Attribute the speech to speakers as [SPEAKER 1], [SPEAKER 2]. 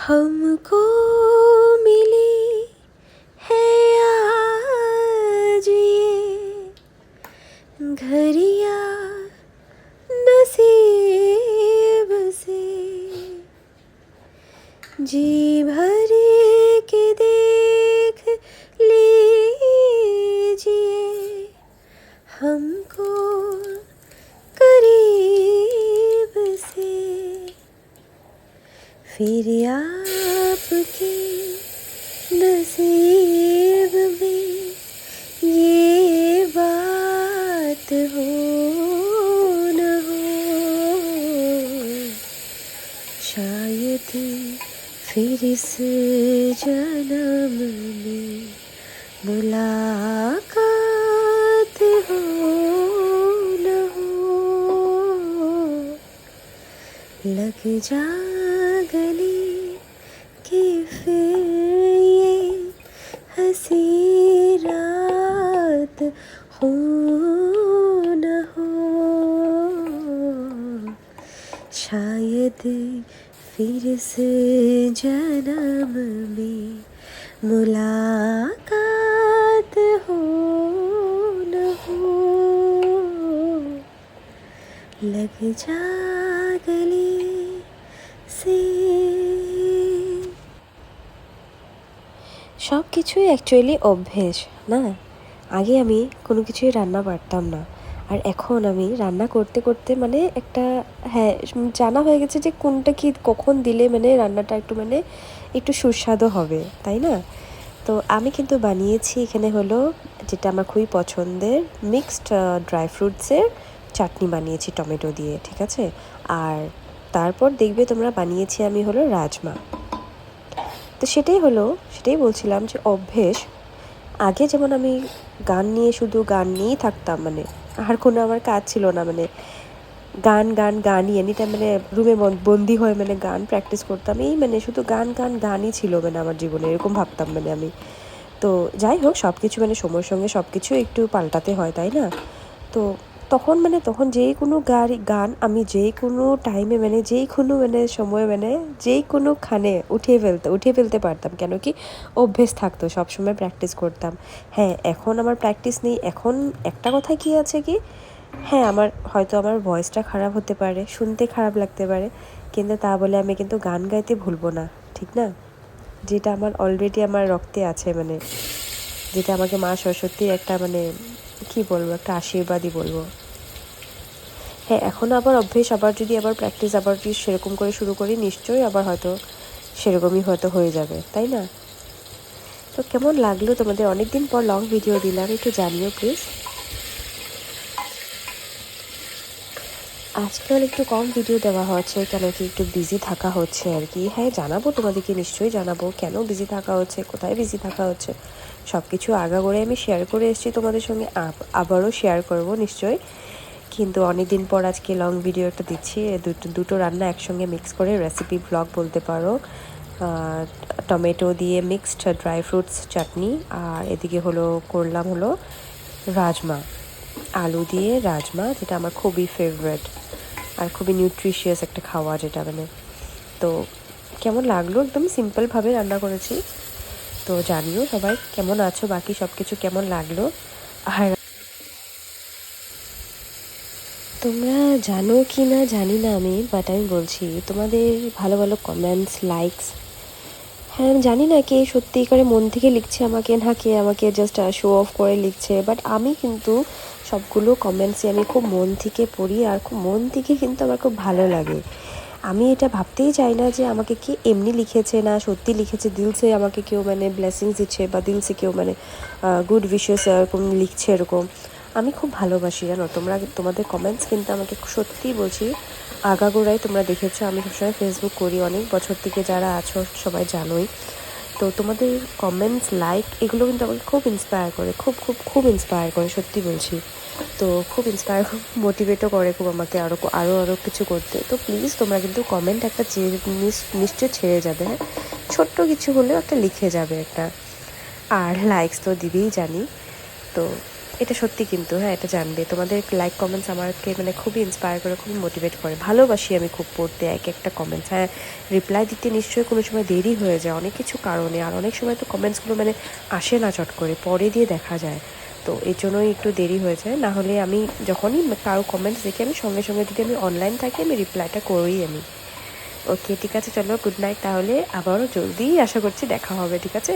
[SPEAKER 1] हमको मिली है आज ये घड़ियाँ नसीब से, जी भर के देख लीजिए हमको करीब से, फिर आपके नसीब में ये बात हो न हो, शायद फिर इस जन्म में मुलाकात हो न हो। लग जा गले कि फिर ये हंसी रात हो न हो, शायद फिर इस जन्म में मुलाकात हो न हो। लग जा गले से। সব কিছুই অ্যাকচুয়ালি অভ্যেস না। আগে আমি কোনো কিছুই রান্না পারতাম না, আর এখন আমি রান্না করতে করতে মানে একটা জানা হয়ে গেছে যে কোনটা কি কখন দিলে মানে রান্নাটা একটু সুস্বাদু হবে, তাই না? তো আমি কিন্তু বানিয়েছি এখানে হলো যেটা আমার খুবই পছন্দের মিক্সড ড্রাই ফ্রুটসের চাটনি বানিয়েছি টমেটো দিয়ে, ঠিক আছে? আর তারপর দেখবে তোমরা বানিয়েছি আমি হলো রাজমা। তো সেটাই বলছিলাম যে অভ্যেস। আগে যেমন আমি শুধু গান নিয়েই থাকতাম, মানে আর কোনো আমার কাজ ছিল না, মানে গানই এনিটাইম, মানে রুমে বন্দি হয়ে মানে গান প্র্যাকটিস করতাম, এই মানে শুধু গানই ছিল মানে আমার জীবনে, এরকম ভাবতাম মানে আমি। তো যাই হোক, সব কিছু মানে সময়ের সঙ্গে সব কিছু একটু পাল্টাতে হয়, তাই না? তো তখন যেই কোনো গান আমি যেই কোনো টাইমে মানে যেই কোনো মানে সময় মানে যেই কোনোখানে উঠিয়ে ফেলতে পারতাম, কেন কি অভ্যেস থাকতো, সবসময় প্র্যাকটিস করতাম। হ্যাঁ, এখন আমার প্র্যাকটিস নেই। এখন একটা কথা কি আছে কি, হ্যাঁ আমার ভয়েসটা খারাপ হতে পারে, শুনতে খারাপ লাগতে পারে, কিন্তু তা বলে আমি কিন্তু গান গাইতে ভুলবো না, ঠিক না? যেটা আমার অলরেডি আমার রক্তে আছে, মানে যেটা আমাকে মা সরস্বতীর একটা মানে কি বলবো, একটা আশীর্বাদই বলবো। হ্যাঁ, এখন আবার অভ্যেস, আবার প্র্যাকটিস যদি সেরকম করে শুরু করি, নিশ্চয়ই আবার হয়তো সেরকমই হয়তো হয়ে যাবে, তাই না? তো কেমন লাগলো তোমাদের? অনেক দিন পর লং ভিডিও দিলাম, একটু জানিও প্লিজ। আজকাল একটু কম ভিডিও দেওয়া হচ্ছে, কেন কি একটু বিজি থাকা হচ্ছে আর কি। হ্যাঁ, জানাবো তোমাদেরকে, নিশ্চয়ই জানাবো কেন বিজি থাকা হচ্ছে, কোথায় বিজি থাকা হচ্ছে, সব কিছু আগাগোড়াই আমি শেয়ার করে এসেছি তোমাদের সঙ্গে, আবারও শেয়ার করব নিশ্চয়ই। কিন্তু অনেক দিন পর আজকে লং ভিডিও একটা দিচ্ছি, দুটো রান্না একসঙ্গে মিক্স করে রেসিপি ব্লগ বলতে পারো। টমেটো দিয়ে মিক্সড ড্রাই ফ্রুটস চাটনি, আর এদিকে করলাম রাজমা, আলু দিয়ে রাজমা, যেটা আমার খুবই ফেভারিট আর খুবই নিউট্রিশিয়াস একটা খাওয়া, যেটা মানে। তো কেমন লাগলো, একদম সিম্পলভাবে রান্না করেছি। তো জানিও সবাই কেমন আছো, বাকি সব কিছু কেমন লাগলো। আর তোমরা জানো কি না জানি না আমি, বাট আমি বলছি, তোমাদের ভালো ভালো কমেন্টস, লাইকস, হ্যাঁ আমি জানি না কে সত্যিই করে মন থেকে লিখছে আমাকে, না কে আমাকে জাস্ট শো অফ করে লিখছে, বাট আমি কিন্তু সবগুলো কমেন্টসই আমি খুব মন থেকে পড়ি, আর খুব মন থেকে কিন্তু আমার খুব ভালো লাগে। আমি এটা ভাবতেই চাই না যে আমাকে কি এমনি লিখেছে, না সত্যি লিখেছে, দিলসে আমাকে কেউ মানে ব্লেসিংস দিচ্ছে, বা দিলসে কেউ মানে গুড উইশেস এরকম লিখছে, এরকম আমি খুব ভালোবাসি, জানো। তোমাদের কমেন্টস কিন্তু আমাকে সত্যিই বলছি, আগাগোড়াই তোমরা দেখেছো আমি সবসময় ফেসবুক করি, অনেক বছর থেকে যারা আছো সবাই জানোই। তো তোমাদের কমেন্টস, লাইক, এগুলো কিন্তু আমাকে খুব ইন্সপায়ার করে, খুব খুব খুব ইন্সপায়ার করে, সত্যি বলছি। তো খুব ইন্সপায়ার, খুব মোটিভেটও করে খুব আমাকে আরও কিছু করতে। তো প্লিজ তোমরা কিন্তু কমেন্ট একটা নিশ্চয় ছেড়ে যাবে, হ্যাঁ, ছোট্ট কিছু হলেও একটা লিখে যাবে একটা, আর লাইকস তো দিবেই জানি। তো এটা সত্যি কিন্তু, হ্যাঁ এটা জানবে। তোমাদের লাইক কমেন্টস আমাকে মানে খুবই ইন্সপায়ার করে, খুবই মোটিভেট করে। ভালোবাসি আমি খুব পড়তে এক একটা কমেন্টস। হ্যাঁ, রিপ্লাই দিতে নিশ্চয়ই কোনো সময় দেরি হয়ে যায় অনেক কিছু কারণে, আর অনেক সময় তো কমেন্টসগুলো মানে আসে না চট করে, পরে দিয়ে দেখা যায়। তো এর জন্যই একটু দেরি হয়ে যায়। না হলে আমি যখনই কারো কমেন্টস দেখি আমি সঙ্গে সঙ্গে, যদি আমি অনলাইন থাকি আমি রিপ্লাইটা করি আমি। ওকে ঠিক আছে, চলো গুড নাইট তাহলে, আবারও জলদি আশা করছি দেখা হবে, ঠিক আছে।